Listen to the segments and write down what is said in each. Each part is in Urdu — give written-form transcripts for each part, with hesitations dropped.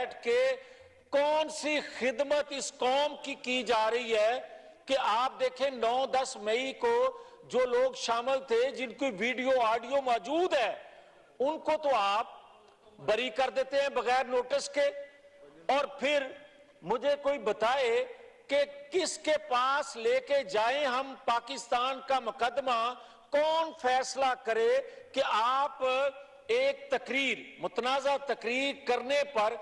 بیٹھ کے کون سی خدمت اس قوم کی جا رہی ہے کہ آپ دیکھیں 9-10 مئی کو جو لوگ شامل تھے جن کی ویڈیو آڈیو موجود ہے ان کو تو آپ بری کر دیتے ہیں بغیر نوٹس کے، اور پھر مجھے کوئی بتائے کہ کس کے پاس لے کے جائیں ہم پاکستان کا مقدمہ، کون فیصلہ کرے کہ آپ ایک تقریر متنازع تقریر کرنے پر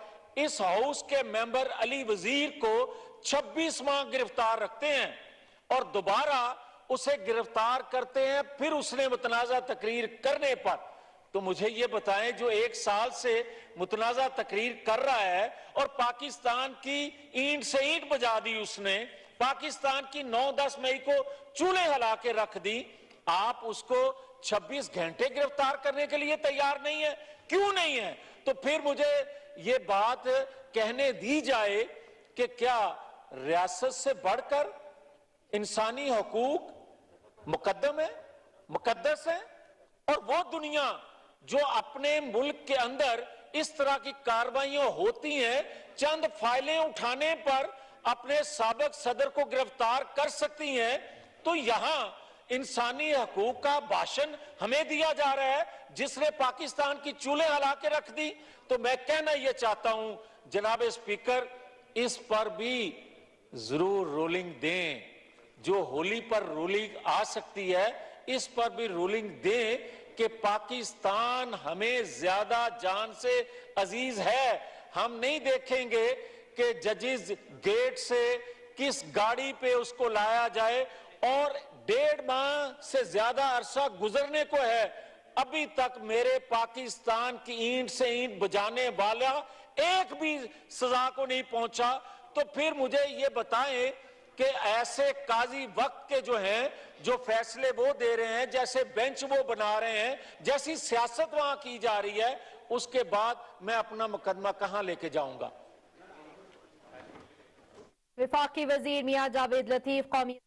اس ہاؤس کے ممبر علی وزیر کو 26 ماہ گرفتار رکھتے ہیں اور دوبارہ اسے گرفتار کرتے ہیں پھر اس نے متنازع تقریر کرنے پر؟ تو مجھے یہ بتائیں جو 1 سال سے متنازع تقریر کر رہا ہے اور پاکستان کی اینٹ سے اینٹ بجا دی اس نے، پاکستان کی 9-10 مئی کو چولہے ہلا کے رکھ دی، آپ اس کو 26 گھنٹے گرفتار کرنے کے لیے تیار نہیں ہے؟ کیوں نہیں ہے؟ تو پھر مجھے یہ بات کہنے دی جائے کہ کیا ریاست سے بڑھ کر انسانی حقوق مقدم ہے، مقدس ہے؟ اور وہ دنیا جو اپنے ملک کے اندر اس طرح کی کارروائیاں ہوتی ہیں چند فائلیں اٹھانے پر اپنے سابق صدر کو گرفتار کر سکتی ہیں، تو یہاں انسانی حقوق کا بھاشن ہمیں دیا جا رہا ہے جس نے پاکستان کی چولہے ہلا کے رکھ دی۔ تو میں کہنا یہ چاہتا ہوں جناب اسپیکر، اس پر بھی ضرور رولنگ دیں، جو ہولی پر رولنگ آ سکتی ہے اس پر بھی رولنگ دیں کہ پاکستان ہمیں زیادہ جان سے عزیز ہے۔ ہم نہیں دیکھیں گے کہ ججز گیٹ سے کس گاڑی پہ اس کو لایا جائے، اور 1.5 ماہ سے زیادہ عرصہ گزرنے کو ہے، ابھی تک میرے پاکستان کی اینٹ سے اینٹ بجانے والا ایک بھی سزا کو نہیں پہنچا۔ تو پھر مجھے یہ بتائیں کہ ایسے قاضی وقت کے جو ہیں جو فیصلے وہ دے رہے ہیں، جیسے بینچ وہ بنا رہے ہیں، جیسی سیاست وہاں کی جا رہی ہے، اس کے بعد میں اپنا مقدمہ کہاں لے کے جاؤں گا؟ وفاقی وزیر میاں جاوید لطیف قومی